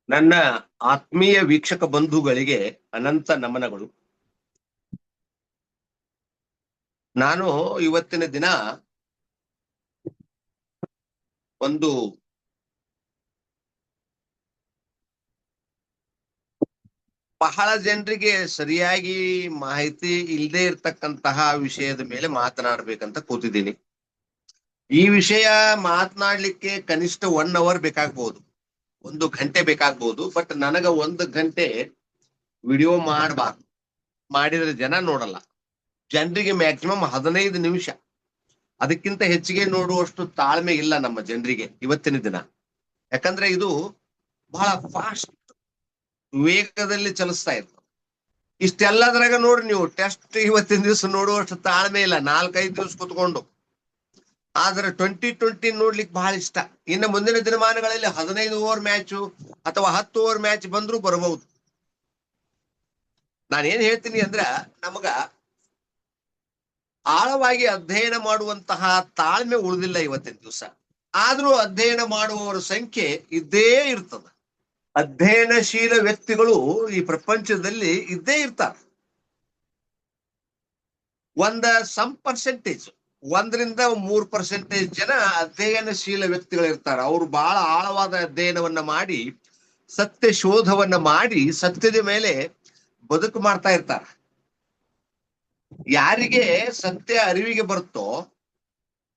ನನ್ನ ಆತ್ಮೀಯ ವೀಕ್ಷಕ ಬಂಧುಗಳಿಗೆ ಅನಂತ ನಮನಗಳು. ನಾನು ಇವತ್ತಿನ ದಿನ ಒಂದು ಬಹಳ ಜನರಿಗೆ ಸರಿಯಾಗಿ ಮಾಹಿತಿ ಇಲ್ಲದೆ ಇರತಕ್ಕಂತಹ ವಿಷಯದ ಮೇಲೆ ಮಾತನಾಡಬೇಕಂತ ಕೂತಿದ್ದೀನಿ. ಈ ವಿಷಯ ಮಾತನಾಡ್ಲಿಕ್ಕೆ ಕನಿಷ್ಠ 1 ಅವರ್ ಬೇಕಾಗ್ಬಹುದು, 1 ಗಂಟೆ ಬೇಕಾಗ್ಬಹುದು. ಬಟ್ ನನಗ 1 ಗಂಟೆ ವಿಡಿಯೋ ಮಾಡಬಾರ್ದು, ಮಾಡಿದ್ರೆ ಜನ ನೋಡಲ್ಲ. ಜನರಿಗೆ ಮ್ಯಾಕ್ಸಿಮಮ್ 15 ನಿಮಿಷ, ಅದಕ್ಕಿಂತ ಹೆಚ್ಚಿಗೆ ನೋಡುವಷ್ಟು ತಾಳ್ಮೆ ಇಲ್ಲ ನಮ್ಮ ಜನರಿಗೆ ಇವತ್ತಿನ ದಿನ. ಯಾಕಂದ್ರೆ ಇದು ಬಹಳ ಫಾಸ್ಟ್ ವೇಗದಲ್ಲಿ ಚಲಿಸ್ತಾ ಇತ್ತು. ಇಷ್ಟೆಲ್ಲದ್ರಾಗ ನೋಡ್ರಿ, ನೀವು ಟೆಸ್ಟ್ ಇವತ್ತಿನ ದಿವಸ ನೋಡುವಷ್ಟು ತಾಳ್ಮೆ ಇಲ್ಲ 4-5 ದಿವಸ ಕುತ್ಕೊಂಡು. ಆದ್ರೆ 2020 ನೋಡ್ಲಿಕ್ಕೆ ಬಹಳ ಇಷ್ಟ. ಇನ್ನು ಮುಂದಿನ ದಿನಮಾನಗಳಲ್ಲಿ 15 ಓವರ್ ಮ್ಯಾಚು ಅಥವಾ 10 ಓವರ್ ಮ್ಯಾಚ್ ಬಂದ್ರೂ ಬರಬಹುದು. ನಾನೇನ್ ಹೇಳ್ತೀನಿ ಅಂದ್ರ, ನಮಗ ಆಳವಾಗಿ ಅಧ್ಯಯನ ಮಾಡುವಂತಹ ತಾಳ್ಮೆ ಉಳಿದಿಲ್ಲ ಇವತ್ತಿನ ದಿವಸ. ಆದ್ರೂ ಅಧ್ಯಯನ ಮಾಡುವವರ ಸಂಖ್ಯೆ ಇದ್ದೇ ಇರ್ತದ. ಅಧ್ಯಯನಶೀಲ ವ್ಯಕ್ತಿಗಳು ಈ ಪ್ರಪಂಚದಲ್ಲಿ ಇದ್ದೇ ಇರ್ತಾರೆ. ಸಮ್ ಪರ್ಸೆಂಟೇಜ್ 1-3% ಜನ ಅಧ್ಯಯನಶೀಲ ವ್ಯಕ್ತಿಗಳು ಇರ್ತಾರೆ. ಅವರು ಬಹಳ ಆಳವಾದ ಅಧ್ಯಯನವನ್ನ ಮಾಡಿ, ಸತ್ಯ ಶೋಧವನ್ನ ಮಾಡಿ, ಸತ್ಯದ ಮೇಲೆ ಬದುಕು ಮಾಡ್ತಾ ಇರ್ತಾರೆ. ಯಾರಿಗೆ ಸತ್ಯ ಅರಿವಿಗೆ ಬರುತ್ತೋ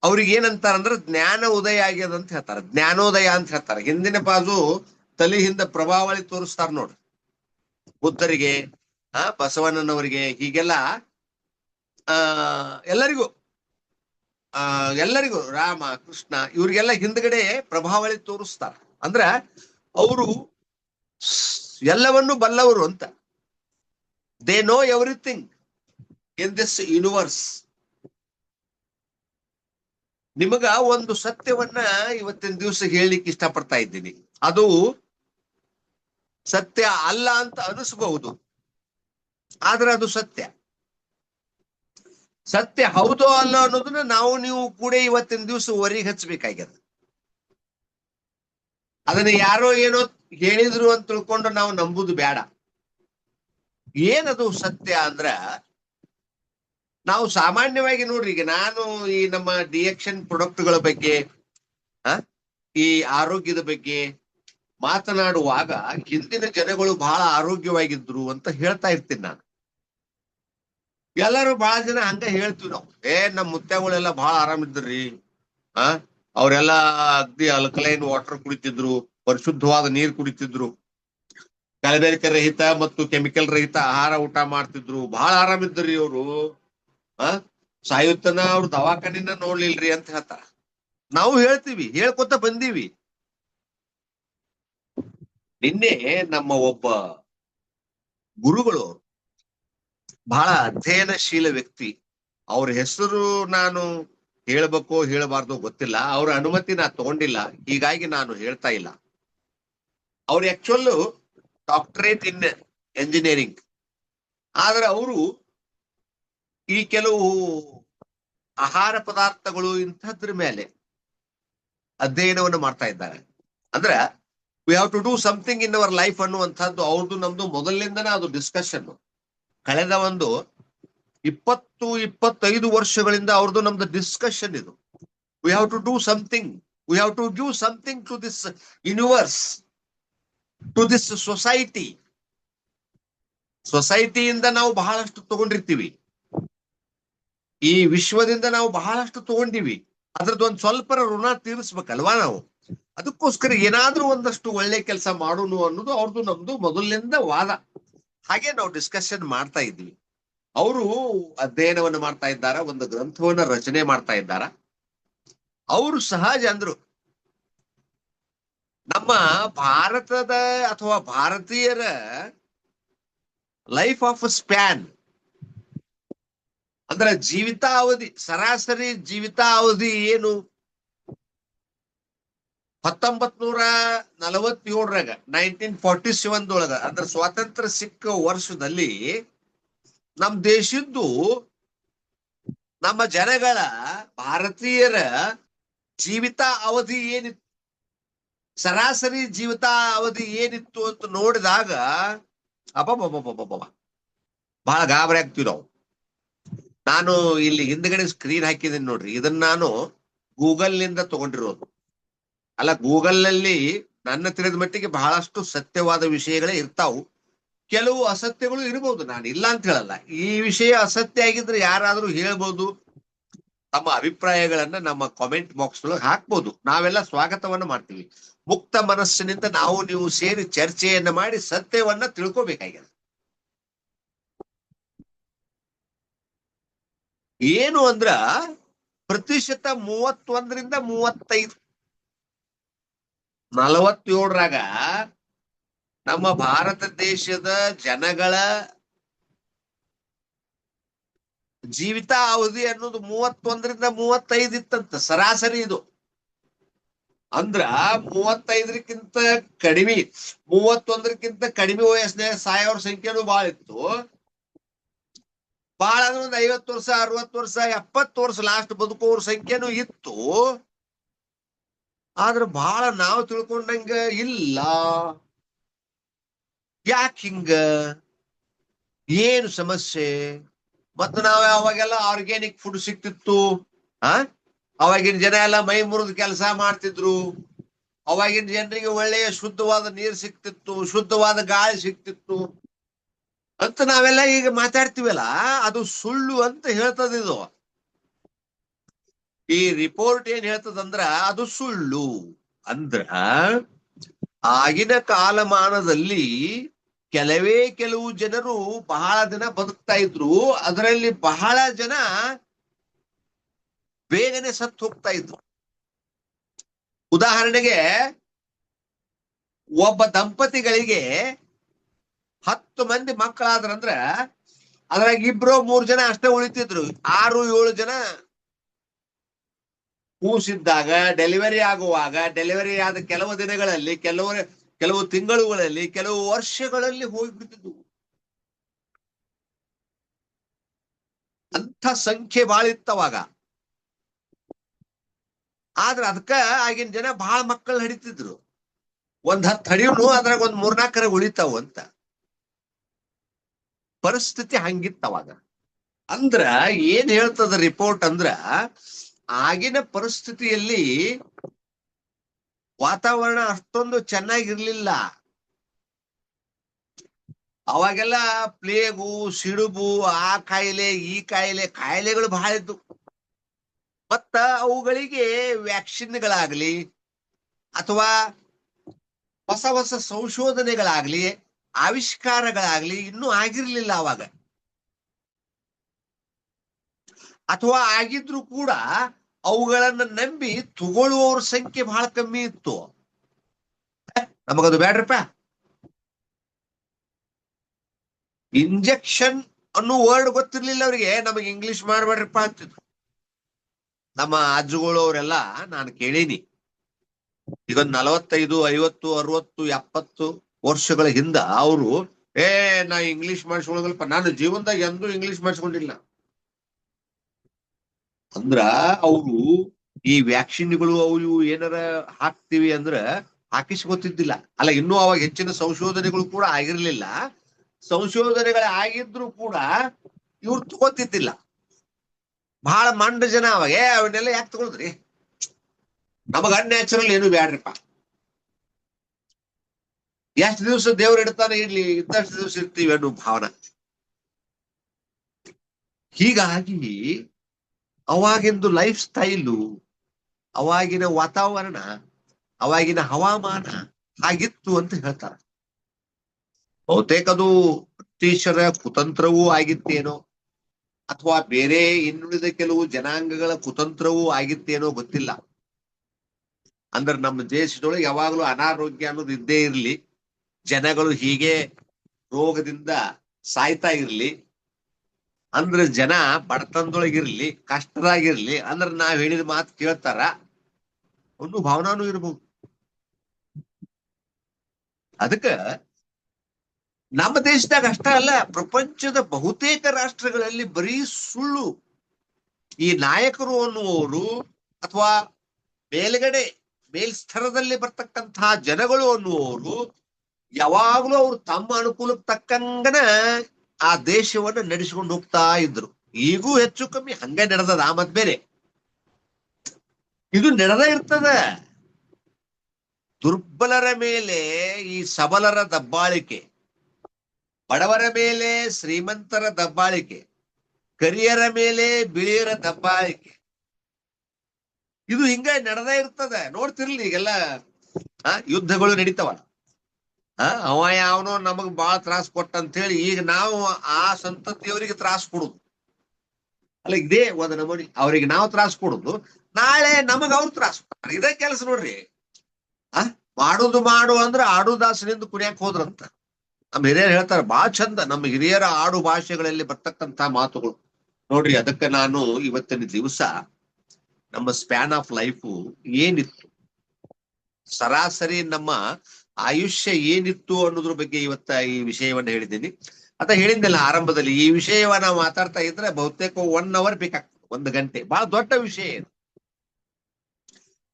ಅವ್ರಿಗೆ ಏನಂತಾರಂದ್ರೆ ಜ್ಞಾನ ಉದಯ ಆಗ್ಯದ ಅಂತ ಹೇಳ್ತಾರೆ, ಜ್ಞಾನೋದಯ ಅಂತ ಹೇಳ್ತಾರೆ. ಹಿಂದಿನ ಬಾಜು ತಲೆ ಹಿಂದ ಪ್ರಭಾವಳಿ ತೋರಿಸ್ತಾರ ನೋಡ್ರಿ, ಬುದ್ಧರಿಗೆ, ಬಸವಣ್ಣನವರಿಗೆ, ಹೀಗೆಲ್ಲ ಎಲ್ಲರಿಗೂ ರಾಮ ಕೃಷ್ಣ ಇವ್ರಿಗೆಲ್ಲ ಹಿಂದ್ಗಡೆ ಪ್ರಭಾವಳಿ ತೋರಿಸ್ತಾರ. ಅಂದ್ರ ಅವರು ಎಲ್ಲವನ್ನೂ ಬಲ್ಲವರು ಅಂತ. They know everything in this universe. ನಿಮಗ ಒಂದು ಸತ್ಯವನ್ನ ಇವತ್ತಿನ ದಿವಸ ಹೇಳಲಿಕ್ಕೆ ಇಷ್ಟಪಡ್ತಾ ಇದ್ದೀನಿ. ಅದು ಸತ್ಯ ಅಲ್ಲ ಅಂತ ಅನಿಸಬಹುದು, ಆದ್ರೆ ಅದು ಸತ್ಯ. ಸತ್ಯ ಹೌದೋ ಅಲ್ಲ ಅನ್ನೋದನ್ನ ನೀವು ಕೂಡ ಇವತ್ತಿನ ದಿವಸ ಹೊರಗೆ ಹಚ್ಚಬೇಕಾಗ್ಯದ. ಅದನ್ನ ಯಾರೋ ಏನೋ ಹೇಳಿದ್ರು ಅಂತ ತಿಳ್ಕೊಂಡು ನಾವು ನಂಬುದು ಬೇಡ. ಏನದು ಸತ್ಯ ಅಂದ್ರ, ನಾವು ಸಾಮಾನ್ಯವಾಗಿ ನೋಡ್ರಿ, ಈಗ ನಾನು ಈ ನಮ್ಮ ಡಿಎಕ್ಷನ್ ಪ್ರಾಡಕ್ಟ್ಗಳ ಬಗ್ಗೆ, ಈ ಆರೋಗ್ಯದ ಬಗ್ಗೆ ಮಾತನಾಡುವಾಗ ಹಿಂದಿನ ಜನಗಳು ಬಹಳ ಆರೋಗ್ಯವಾಗಿದ್ರು ಅಂತ ಹೇಳ್ತಾ ಇರ್ತೀನಿ ನಾನು. ಎಲ್ಲರೂ ಬಹಳ ಜನ ಹಂಗ ಹೇಳ್ತೀವಿ ನಾವು, ನಮ್ಮ ಮುತ್ಯಗಳೆಲ್ಲ ಬಹಳ ಆರಾಮಿದ್ರಿ, ಅವರೆಲ್ಲ ಅಗ್ದಿ ಅಲ್ಕಲೈನ್ ವಾಟರ್ ಕುಡಿತಿದ್ರು, ಪರಿಶುದ್ಧವಾದ ನೀರು ಕುಡಿತಿದ್ರು, ಕಲಬೆರಕೆ ರಹಿತ ಮತ್ತು ಕೆಮಿಕಲ್ ರಹಿತ ಆಹಾರ ಊಟ ಮಾಡ್ತಿದ್ರು, ಬಹಳ ಆರಾಮಿದ್ರಿ ಅವರು, ಸಾಯುತ್ತನ ಅವ್ರು ದವಾಖಾನಿನ ನೋಡ್ಲಿಲ್ರಿ ಅಂತ ಹೇಳ್ತಾರ. ನಾವು ಹೇಳ್ತೀವಿ, ಹೇಳ್ಕೊತ ಬಂದೀವಿ. ನಿನ್ನೆ ನಮ್ಮ ಒಬ್ಬ ಗುರುಗಳು, ಬಹಳ ಅಧ್ಯಯನಶೀಲ ವ್ಯಕ್ತಿ, ಅವ್ರ ಹೆಸರು ನಾನು ಹೇಳ್ಬೇಕೋ ಹೇಳಬಾರ್ದು ಗೊತ್ತಿಲ್ಲ, ಅವ್ರ ಅನುಮತಿ ನಾ ತಗೊಂಡಿಲ್ಲ, ಹೀಗಾಗಿ ನಾನು ಹೇಳ್ತಾ ಇಲ್ಲ. ಅವ್ರ ಆಕ್ಚುಲ್ ಡಾಕ್ಟರೇಟ್ ಇನ್ ಎಂಜಿನಿಯರಿಂಗ್, ಆದ್ರೆ ಅವರು ಈ ಕೆಲವು ಆಹಾರ ಪದಾರ್ಥಗಳು ಇಂಥದ್ರ ಮೇಲೆ ಅಧ್ಯಯನವನ್ನು ಮಾಡ್ತಾ ಇದ್ದಾರೆ. ಅಂದ್ರೆ we have to do something in our life ಅನ್ನುವಂಥದ್ದು ಅವ್ರದ್ದು ನಮ್ದು ಮೊದಲಿಂದನೇ ಅದು ಡಿಸ್ಕಷನ್. ಕಳೆದ ಒಂದು 20-25 ವರ್ಷಗಳಿಂದ ಅವ್ರದ್ದು ನಮ್ದು ಡಿಸ್ಕಷನ್ ಇದು. We have to do something, we have to give something to this universe, to this society. ಸೊಸೈಟಿಯಿಂದ ನಾವು ಬಹಳಷ್ಟು ತಗೊಂಡಿರ್ತೀವಿ, ಈ ವಿಶ್ವದಿಂದ ನಾವು ಬಹಳಷ್ಟು ತಗೊಂಡಿವಿ, ಅದ್ರದ್ದು ಒಂದ್ ಸ್ವಲ್ಪ ಋಣ ತೀರಿಸ್ಬೇಕಲ್ವಾ ನಾವು. ಅದಕ್ಕೋಸ್ಕರ ಏನಾದ್ರೂ ಒಂದಷ್ಟು ಒಳ್ಳೆ ಕೆಲಸ ಮಾಡೋಣ ಅನ್ನೋದು ಅವ್ರದ್ದು ನಮ್ದು ಮೊದಲಿನಿಂದ ವಾದ. ಹಾಗೆ ನಾವು ಡಿಸ್ಕಷನ್ ಮಾಡ್ತಾ ಇದ್ವಿ. ಅವರು ಅಧ್ಯಯನವನ್ನು ಮಾಡ್ತಾ ಇದ್ದಾರ, ಒಂದು ಗ್ರಂಥವನ್ನ ರಚನೆ ಮಾಡ್ತಾ ಇದ್ದಾರ. ಅವರು ಸಹಜ ಅಂದ್ರು, ನಮ್ಮ ಭಾರತದ ಅಥವಾ ಭಾರತೀಯರ ಲೈಫ್ ಆಫ್ ಸ್ಪ್ಯಾನ್ ಅಂದ್ರೆ ಜೀವಿತಾವಧಿ, ಸರಾಸರಿ ಜೀವಿತಾವಧಿ ಏನು 1947 1947 ಅಂದ್ರೆ ಸ್ವಾತಂತ್ರ್ಯ ಸಿಕ್ಕ ವರ್ಷದಲ್ಲಿ ನಮ್ ದೇಶದ್ದು, ನಮ್ಮ ಜನಗಳ ಭಾರತೀಯರ ಜೀವಿತ ಅವಧಿ ಏನಿತ್ತು ಸರಾಸರಿ ಜೀವಿತಾವಧಿ ಏನಿತ್ತು ಅಂತ ನೋಡಿದಾಗ ಅಬ್ಬಬ್ಬಬ್ಬಬ್ಬಬ್ಬ ಬಹಳ ಗಾಬರಿ ಆಗ್ತೀವಿ ನಾವು. ನಾನು ಇಲ್ಲಿ ಹಿಂದ್ಗಡೆ ಸ್ಕ್ರೀನ್ ಹಾಕಿದ್ದೀನಿ ನೋಡ್ರಿ, ಇದನ್ನ ನಾನು ಗೂಗಲ್ ನಿಂದ ತಗೊಂಡಿರೋದು. ಅಲ್ಲ, ಗೂಗಲ್ ನಲ್ಲಿ ನನ್ನ ತಿಳಿದ ಮಟ್ಟಿಗೆ ಬಹಳಷ್ಟು ಸತ್ಯವಾದ ವಿಷಯಗಳೇ ಇರ್ತಾವು, ಕೆಲವು ಅಸತ್ಯಗಳು ಇರಬಹುದು, ನಾನು ಇಲ್ಲ ಅಂತ ಹೇಳಲ್ಲ. ಈ ವಿಷಯ ಅಸತ್ಯ ಆಗಿದ್ರೆ ಯಾರಾದ್ರೂ ಹೇಳ್ಬೋದು, ತಮ್ಮ ಅಭಿಪ್ರಾಯಗಳನ್ನ ನಮ್ಮ ಕಾಮೆಂಟ್ ಬಾಕ್ಸ್ ಒಳಗೆ ಹಾಕ್ಬೋದು. ನಾವೆಲ್ಲ ಸ್ವಾಗತವನ್ನ ಮಾಡ್ತೀವಿ. ಮುಕ್ತ ಮನಸ್ಸಿನಿಂದ ನಾವು ನೀವು ಸೇರಿ ಚರ್ಚೆಯನ್ನ ಮಾಡಿ ಸತ್ಯವನ್ನ ತಿಳ್ಕೊಬೇಕಾಗಿದೆ. ಏನು ಅಂದ್ರ ಪ್ರತಿಶತ 31ರಿಂದ 35, 47ರಾಗ ನಮ್ಮ ಭಾರತ ದೇಶದ ಜನಗಳ ಜೀವಿತಾವಧಿ ಅನ್ನೋದು 31ರಿಂದ 35 ಇತ್ತಂತ ಸರಾಸರಿ. ಇದು ಅಂದ್ರ 35ಕ್ಕಿಂತ ಕಡಿಮೆ, 31ಕ್ಕಿಂತ ಕಡಿಮೆ ವಯಸ್ಸಿನ ಸಾಯೋರ ಸಂಖ್ಯೆನೂ ಬಹಳ ಇತ್ತು. ಬಹಳ ಅಂದ್ರೆ ಒಂದು 50 ವರ್ಷ, 60 ವರ್ಷ, 70 ವರ್ಷ ಲಾಸ್ಟ್ ಬದುಕೋರ ಸಂಖ್ಯೆನೂ ಇತ್ತು. ಆದ್ರೆ ಬಹಳ ನಾವು ತಿಳ್ಕೊಂಡಂಗ ಇಲ್ಲ. ಯಾಕೆ ಹಿಂಗ? ಏನು ಸಮಸ್ಯೆ? ಮತ್ತ ನಾವು ಅವಾಗೆಲ್ಲ ಆರ್ಗ್ಯಾನಿಕ್ ಫುಡ್ ಸಿಕ್ತಿತ್ತು. ಅವಾಗಿನ ಜನ ಎಲ್ಲ ಮೈ ಮುರಿದು ಕೆಲಸ ಮಾಡ್ತಿದ್ರು. ಅವಾಗಿನ ಜನರಿಗೆ ಒಳ್ಳೆಯ ಶುದ್ಧವಾದ ನೀರು ಸಿಕ್ತಿತ್ತು, ಶುದ್ಧವಾದ ಗಾಳಿ ಸಿಕ್ತಿತ್ತು ಅಂತ ನಾವೆಲ್ಲ ಈಗ ಮಾತಾಡ್ತೀವಲ್ಲ, ಅದು ಸುಳ್ಳು ಅಂತ ಹೇಳ್ತದ ಇದು. ಈ ರಿಪೋರ್ಟ್ ಏನ್ ಹೇಳ್ತದಂದ್ರ ಅದು ಸುಳ್ಳು. ಅಂದ್ರ ಆಗಿನ ಕಾಲಮಾನದಲ್ಲಿ ಕೆಲವು ಜನರು ಬಹಳ ದಿನ ಬದುಕ್ತಾ ಇದ್ರು. ಅದರಲ್ಲಿ ಬಹಳ ಜನ ಬೇಗನೆ ಸತ್ತು ಹೋಗ್ತಾ ಇದ್ರು. ಉದಾಹರಣೆಗೆ, ಒಬ್ಬ ದಂಪತಿಗಳಿಗೆ 10 ಮಂದಿ ಮಕ್ಕಳಾದ್ರಂದ್ರ ಅದ್ರಾಗ 2-3 ಜನ ಅಷ್ಟೇ ಉಳಿತಿದ್ರು. 6-7 ಜನ ಕೂಸಿದ್ದಾಗ, ಡೆಲಿವರಿ ಆಗುವಾಗ, ಡೆಲಿವರಿ ಆದ ಕೆಲವು ದಿನಗಳಲ್ಲಿ, ಕೆಲವು ತಿಂಗಳುಗಳಲ್ಲಿ, ಕೆಲವು ವರ್ಷಗಳಲ್ಲಿ ಹೋಗ್ಬಿಟ್ಟಿದ್ವು. ಅಂಥ ಸಂಖ್ಯೆ ಬಾಳ ಇತ್ತವಾಗ. ಆದ್ರ ಅದಕ್ಕ ಆಗಿನ ಜನ ಬಹಳ ಮಕ್ಕಳು ಹಡಿತಿದ್ರು. 10 ಹಡಿಯೋನು ಅದ್ರಾಗ 3-4 ಉಳಿತಾವು ಅಂತ ಪರಿಸ್ಥಿತಿ ಹಂಗಿತ್ತವಾಗ. ಅಂದ್ರ ಏನ್ ಹೇಳ್ತದ ರಿಪೋರ್ಟ್ ಅಂದ್ರ, ಆಗಿನ ಪರಿಸ್ಥಿತಿಯಲ್ಲಿ ವಾತಾವರಣ ಅಷ್ಟೊಂದು ಚೆನ್ನಾಗಿರ್ಲಿಲ್ಲ. ಅವಾಗೆಲ್ಲ ಪ್ಲೇಗು, ಸಿಡುಬು, ಆ ಕಾಯಿಲೆ, ಈ ಕಾಯಿಲೆಗಳು ಬಹಳ ಇದ್ದು. ಮತ್ತ ಅವುಗಳಿಗೆ ವ್ಯಾಕ್ಸಿನ್ಗಳಾಗ್ಲಿ ಅಥವಾ ಹೊಸ ಹೊಸ ಸಂಶೋಧನೆಗಳಾಗ್ಲಿ, ಆವಿಷ್ಕಾರಗಳಾಗ್ಲಿ ಇನ್ನೂ ಆಗಿರ್ಲಿಲ್ಲ ಅವಾಗ. ಅಥವಾ ಆಗಿದ್ರು ಕೂಡ ಅವುಗಳನ್ನ ನಂಬಿ ತಗೊಳ್ಳುವವ್ರ ಸಂಖ್ಯೆ ಬಹಳ ಕಮ್ಮಿ ಇತ್ತು. ನಮಗದು ಬೇಡ್ರಪ್ಪ, ಇಂಜೆಕ್ಷನ್ ಅನ್ನೋ ವರ್ಡ್ ಗೊತ್ತಿರ್ಲಿಲ್ಲ ಅವ್ರಿಗೆ. ನಮಗೆ ಇಂಗ್ಲಿಷ್ ಮಾಡ್ಬೇಡ್ರಪ್ಪ ಅಂತಿದ್ರು ನಮ್ಮ ಅಜ್ಜುಗಳು. ಅವರೆಲ್ಲ ನಾನು ಕೇಳೀನಿ, ಇದೊಂದು 45, 50, 60, 70 ವರ್ಷಗಳ ಹಿಂದ ಅವರು ನಾ ಇಂಗ್ಲಿಷ್ ಮಾಡಿಸ್ಕೊಳ್ಳೋದಲ್ಪ, ನಾನು ಜೀವನದಾಗ ಎಂದೂ ಇಂಗ್ಲಿಷ್ ಮಾಡಿಸ್ಕೊಂಡಿಲ್ಲ ಅಂದ್ರ ಅವರು ಈ ವ್ಯಾಕ್ಸಿನ್ಗಳು ಅವು ಇವು ಏನಾರ ಹಾಕ್ತಿವಿ ಅಂದ್ರ ಹಾಕಿಸ್ಕೊತಿದ್ದಿಲ್ಲ. ಅಲ್ಲ, ಇನ್ನೂ ಅವಾಗ ಹೆಚ್ಚಿನ ಸಂಶೋಧನೆಗಳು ಕೂಡ ಆಗಿರ್ಲಿಲ್ಲ. ಸಂಶೋಧನೆಗಳು ಆಗಿದ್ರು ಕೂಡ ಇವ್ರು ತಗೋತಿದ್ದಿಲ್ಲ. ಬಹಳ ಮಂಡ ಜನ ಅವಾಗ. ಅವನ್ನೆಲ್ಲ ಯಾಕೆ ತಗೊಳ್ದ್ರಿ, ನಮಗ ಅನ್ಯಾಚುರಲ್ ಏನು ಬ್ಯಾಡ್ರಿಪ್ಪ, ಎಷ್ಟು ದಿವಸ ದೇವ್ರು ಇಡ್ತಾನೆ ಇಡ್ಲಿ, ಇದ್ದಷ್ಟು ದಿವಸ ಇರ್ತೀವಿ ಅನ್ನೋ ಭಾವನ. ಹೀಗಾಗಿ ಅವಾಗಿಂದು ಲೈಫ್ ಸ್ಟೈಲು, ಅವಾಗಿನ ವಾತಾವರಣ, ಅವಾಗಿನ ಹವಾಮಾನ ಹಾಗಿತ್ತು ಅಂತ ಹೇಳ್ತಾರೆ. ಬಹುತೇಕ ಅದು ಬ್ರಿಟಿಷರ ಕುತಂತ್ರವೂ ಆಗಿತ್ತೇನೋ, ಅಥವಾ ಬೇರೆ ಇನ್ನುಳಿದ ಕೆಲವು ಜನಾಂಗಗಳ ಕುತಂತ್ರವೂ ಆಗಿತ್ತೇನೋ ಗೊತ್ತಿಲ್ಲ. ಅಂದ್ರೆ ನಮ್ಮ ದೇಶದೊಳಗೆ ಯಾವಾಗಲೂ ಅನಾರೋಗ್ಯ ಅನ್ನೋದು ಇದ್ದೇ ಇರ್ಲಿ, ಜನಗಳು ಹೀಗೆ ರೋಗದಿಂದ ಸಾಯ್ತಾ ಇರ್ಲಿ, ಅಂದ್ರೆ ಜನ ಬಡತನದೊಳಗಿರ್ಲಿ, ಕಷ್ಟದಾಗಿರ್ಲಿ, ಅಂದ್ರೆ ನಾವ್ ಹೇಳಿದ ಮಾತು ಕೇಳ್ತಾರ ಒಂದು ಭಾವನಾನು ಇರ್ಬೋದು. ಅದಕ್ಕ ನಮ್ಮ ದೇಶದಾಗ ಅಷ್ಟ ಅಲ್ಲ, ಪ್ರಪಂಚದ ಬಹುತೇಕ ರಾಷ್ಟ್ರಗಳಲ್ಲಿ ಬರೀ ಸುಳ್ಳು. ಈ ನಾಯಕರು ಅನ್ನುವರು ಅಥವಾ ಮೇಲ್ಗಡೆ ಮೇಲ್ಸ್ತರದಲ್ಲಿ ಬರ್ತಕ್ಕಂತಹ ಜನಗಳು ಅನ್ನುವರು ಯಾವಾಗ್ಲೂ ಅವ್ರು ತಮ್ಮ ಅನುಕೂಲಕ್ಕೆ ತಕ್ಕಂಗನ ಆ ದೇಶವನ್ನ ನಡೆಸಿಕೊಂಡು ಹೋಗ್ತಾ ಇದ್ರು. ಈಗೂ ಹೆಚ್ಚು ಕಮ್ಮಿ ಹಂಗೆ ನಡೆದದ. ಮತ್ ಬೇರೆ ಇದು ನಡೆದ ಇರ್ತದ. ದುರ್ಬಲರ ಮೇಲೆ ಈ ಸಬಲರ ದಬ್ಬಾಳಿಕೆ, ಬಡವರ ಮೇಲೆ ಶ್ರೀಮಂತರ ದಬ್ಬಾಳಿಕೆ, ಕರಿಯರ ಮೇಲೆ ಬಿಳಿಯರ ದಬ್ಬಾಳಿಕೆ, ಇದು ಹಿಂಗ ನಡೆದೇ ಇರ್ತದ. ನೋಡ್ತಿರ್ಲಿ ಈಗೆಲ್ಲ ಯುದ್ಧಗಳು ನಡೀತಾವಲ್ಲ. ಅವ ಯಾವನೋ ನಮಗ್ ಬಾಳ ತ್ರಾಸ ಕೊಟ್ಟ ಅಂತ ಹೇಳಿ ಈಗ ನಾವು ಆ ಸಂತತಿಯವರಿಗೆ ತ್ರಾಸ ಕೊಡುದು ಅಲ್ಲ. ಇದೇ ಒಂದ್ ನಮೂನಿ. ಅವ್ರಿಗೆ ನಾವು ತ್ರಾಸ ಕೊಡುದು, ನಾಳೆ ನಮಗ್ ಅವ್ರು ತ್ರಾಸ ಕೊಡ್ತಾರೆ. ಇದೇ ಕೆಲಸ ನೋಡ್ರಿ. ಮಾಡುದು ಮಾಡು ಅಂದ್ರೆ ಆಡುದಾಸನಿಂದ ಕುಣಿಯಕ್ ಹೋದ್ರಂತ ನಮ್ಮ ಹಿರಿಯರು ಹೇಳ್ತಾರೆ. ಬಹಳ ಚಂದ ನಮ್ಮ ಹಿರಿಯರ ಆಡು ಭಾಷೆಗಳಲ್ಲಿ ಬರ್ತಕ್ಕಂತ ಮಾತುಗಳು ನೋಡ್ರಿ. ಅದಕ್ಕೆ ನಾನು ಇವತ್ತಿನ ದಿವಸ ನಮ್ಮ ಸ್ಪ್ಯಾನ್ ಆಫ್ ಲೈಫ್ ಏನಿತ್ತು, ಸರಾಸರಿ ನಮ್ಮ ಆಯುಷ್ಯ ಏನಿತ್ತು ಅನ್ನೋದ್ರ ಬಗ್ಗೆ ಇವತ್ತ ಈ ವಿಷಯವನ್ನ ಹೇಳಿದ್ದೀನಿ. ಅದ ಹೇಳಿದ್ನಲ್ಲ ಆರಂಭದಲ್ಲಿ, ಈ ವಿಷಯವನ್ನ ಮಾತಾಡ್ತಾ ಇದ್ರೆ ಬಹುತೇಕ 1 hour ಬೇಕಾಗ್ತದೆ, 1 ಗಂಟೆ. ಬಹಳ ದೊಡ್ಡ ವಿಷಯ ಇದು.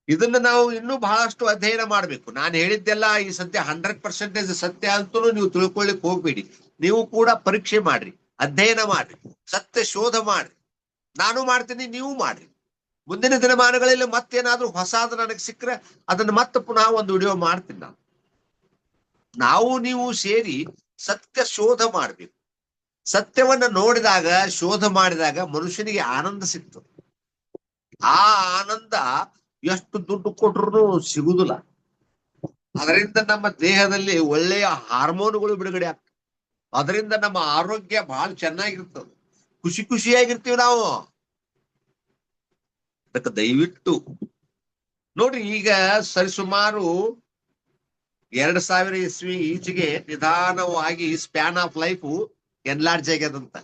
ಇದನ್ನ ನಾವು ಇನ್ನೂ ಬಹಳಷ್ಟು ಅಧ್ಯಯನ ಮಾಡ್ಬೇಕು. ನಾನು ಹೇಳಿದ್ದೆಲ್ಲ ಈ ಸತ್ಯ 100% ಸತ್ಯ ಅಂತೂ ನೀವು ತಿಳ್ಕೊಳ್ಳಿಕ್ ಹೋಗ್ಬೇಡಿ. ನೀವು ಕೂಡ ಪರೀಕ್ಷೆ ಮಾಡ್ರಿ, ಅಧ್ಯಯನ ಮಾಡ್ರಿ, ಸತ್ಯ ಶೋಧ ಮಾಡ್ರಿ. ನಾನು ಮಾಡ್ತೀನಿ, ನೀವು ಮಾಡ್ರಿ. ಮುಂದಿನ ದಿನಮಾನಗಳಲ್ಲಿ ಮತ್ತೇನಾದ್ರೂ ಹೊಸಾದ ನನಗೆ ಸಿಕ್ಕರೆ ಅದನ್ನ ಮತ್ತೆ ಪುನಃ ಒಂದು ವಿಡಿಯೋ ಮಾಡ್ತೀನಿ. ನಾವು ನೀವು ಸೇರಿ ಸತ್ಯ ಶೋಧ ಮಾಡ್ಬೇಕು. ಸತ್ಯವನ್ನ ನೋಡಿದಾಗ, ಶೋಧ ಮಾಡಿದಾಗ ಮನುಷ್ಯನಿಗೆ ಆನಂದ ಸಿಗ್ತದೆ. ಆ ಆನಂದ ಎಷ್ಟು ದುಡ್ಡು ಕೊಟ್ರು ಸಿಗುದಿಲ್ಲ. ಅದರಿಂದ ನಮ್ಮ ದೇಹದಲ್ಲಿ ಒಳ್ಳೆಯ ಹಾರ್ಮೋನುಗಳು ಬಿಡುಗಡೆ ಆಗ್ತವೆ. ಅದರಿಂದ ನಮ್ಮ ಆರೋಗ್ಯ ಬಹಳ ಚೆನ್ನಾಗಿರ್ತದೆ, ಖುಷಿಯಾಗಿರ್ತೀವಿ ನಾವು. ಅದಕ್ಕೆ ದಯವಿಟ್ಟು ನೋಡ್ರಿ, ಈಗ ಸರಿಸುಮಾರು 2000 ಇಸ್ವಿ ಈಚೆಗೆ ನಿಧಾನವಾಗಿ ಸ್ಪ್ಯಾನ್ ಆಫ್ ಲೈಫ್ ಎನ್ಲಾರ್ಜ್ ಆಗ್ಯದಂತ.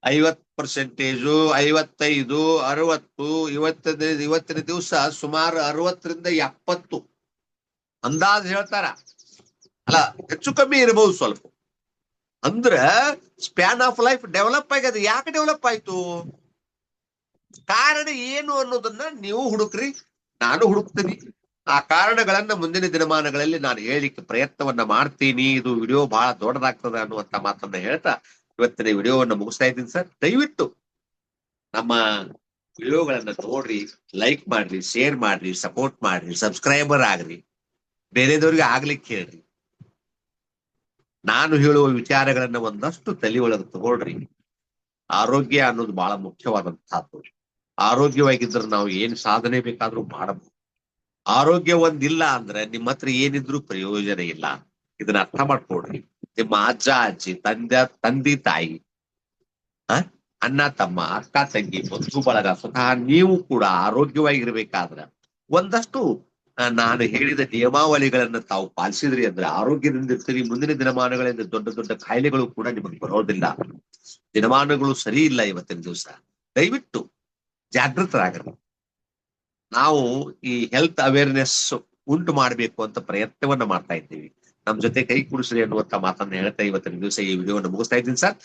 50%, 55, 60, ಇವತ್ತಿನ ದಿವಸ ಸುಮಾರು 60ರಿಂದ 70 ಅಂದಾಜ್ ಹೇಳ್ತಾರ. ಅಲ್ಲ, ಹೆಚ್ಚು ಕಮ್ಮಿ ಇರಬಹುದು ಸ್ವಲ್ಪ. ಅಂದ್ರ ಸ್ಪ್ಯಾನ್ ಆಫ್ ಲೈಫ್ ಡೆವಲಪ್ ಆಗ್ಯದ. ಯಾಕೆ ಡೆವಲಪ್ ಆಯ್ತು, ಕಾರಣ ಏನು ಅನ್ನೋದನ್ನ ನೀವು ಹುಡುಕ್ರಿ, ನಾನು ಹುಡುಕ್ತೀನಿ. ಆ ಕಾರಣಗಳನ್ನ ಮುಂದಿನ ದಿನಮಾನಗಳಲ್ಲಿ ನಾನು ಹೇಳಿಕ್ಕೆ ಪ್ರಯತ್ನವನ್ನ ಮಾಡ್ತೀನಿ. ಇದು ವಿಡಿಯೋ ಬಹಳ ದೊಡ್ಡದಾಗ್ತದೆ ಅನ್ನುವಂತ ಮಾತನ್ನ ಹೇಳ್ತಾ ಇವತ್ತಿನ ವಿಡಿಯೋವನ್ನ ಮುಗಿಸ್ತಾ ಇದ್ದೀನಿ ಸರ್. ದಯವಿಟ್ಟು ನಮ್ಮ ವಿಡಿಯೋಗಳನ್ನ ನೋಡ್ರಿ, ಲೈಕ್ ಮಾಡ್ರಿ, ಶೇರ್ ಮಾಡ್ರಿ, ಸಪೋರ್ಟ್ ಮಾಡ್ರಿ, ಸಬ್ಸ್ಕ್ರೈಬರ್ ಆಗ್ರಿ, ಬೇರೆದವ್ರಿಗೆ ಆಗ್ಲಿಕ್ಕೆ ಹೇಳ್ರಿ. ನಾನು ಹೇಳುವ ವಿಚಾರಗಳನ್ನ ಒಂದಷ್ಟು ತಲೆ ಒಳಗೆ ತಗೊಳ್ರಿ. ಆರೋಗ್ಯ ಅನ್ನೋದು ಬಹಳ ಮುಖ್ಯವಾದಂತಹದ್ದು. ಆರೋಗ್ಯವಾಗಿದ್ರೆ ನಾವು ಏನ್ ಸಾಧನೆ ಬೇಕಾದ್ರೂ ಮಾಡಬಹುದು. ಆರೋಗ್ಯ ಒಂದಿಲ್ಲ ಅಂದ್ರೆ ನಿಮ್ಮ ಹತ್ರ ಏನಿದ್ರು ಪ್ರಯೋಜನ ಇಲ್ಲ. ಇದನ್ನ ಅರ್ಥ ಮಾಡ್ಕೊಡ್ರಿ. ನಿಮ್ಮ ಅಜ್ಜ ಅಜ್ಜಿ, ತಂದೆ ತಾಯಿ, ಅಣ್ಣ ತಮ್ಮ, ಅಕ್ಕ ತಂಗಿ, ಬಂಧು ಬಳಗ, ಸ್ವತಃ ನೀವು ಕೂಡ ಆರೋಗ್ಯವಾಗಿರ್ಬೇಕಾದ್ರ ಒಂದಷ್ಟು ನಾನು ಹೇಳಿದ ನಿಯಮಾವಳಿಗಳನ್ನ ತಾವು ಪಾಲಿಸಿದ್ರಿ ಅಂದ್ರೆ ಆರೋಗ್ಯದಿಂದ ಇರ್ತೀರಿ. ಮುಂದಿನ ದಿನಮಾನಗಳಿಂದ ದೊಡ್ಡ ದೊಡ್ಡ ಕಾಯಿಲೆಗಳು ಕೂಡ ನಿಮಗೆ ಬರೋದಿಲ್ಲ. ದಿನಮಾನಗಳು ಸರಿ ಇಲ್ಲ ಇವತ್ತಿನ ದಿವಸ. ದಯವಿಟ್ಟು ಜಾಗೃತರಾಗ್ರಿ. ನಾವು ಈ ಹೆಲ್ತ್ ಅವೇರ್ನೆಸ್ ಉಂಟು ಮಾಡಬೇಕು ಅಂತ ಪ್ರಯತ್ನವನ್ನ ಮಾಡ್ತಾ ಇದ್ದೀವಿ. ನಮ್ ಜೊತೆ ಕೈ ಕುಡಿಸ್ರಿ ಅನ್ನುವಂತ ಮಾತನ್ನ ಹೇಳ್ತಾ ಇವತ್ತಿನ ದಿವಸ ಈ ವಿಡಿಯೋವನ್ನು ಮುಗಿಸ್ತಾ ಇದ್ದೀನಿ ಸರ್.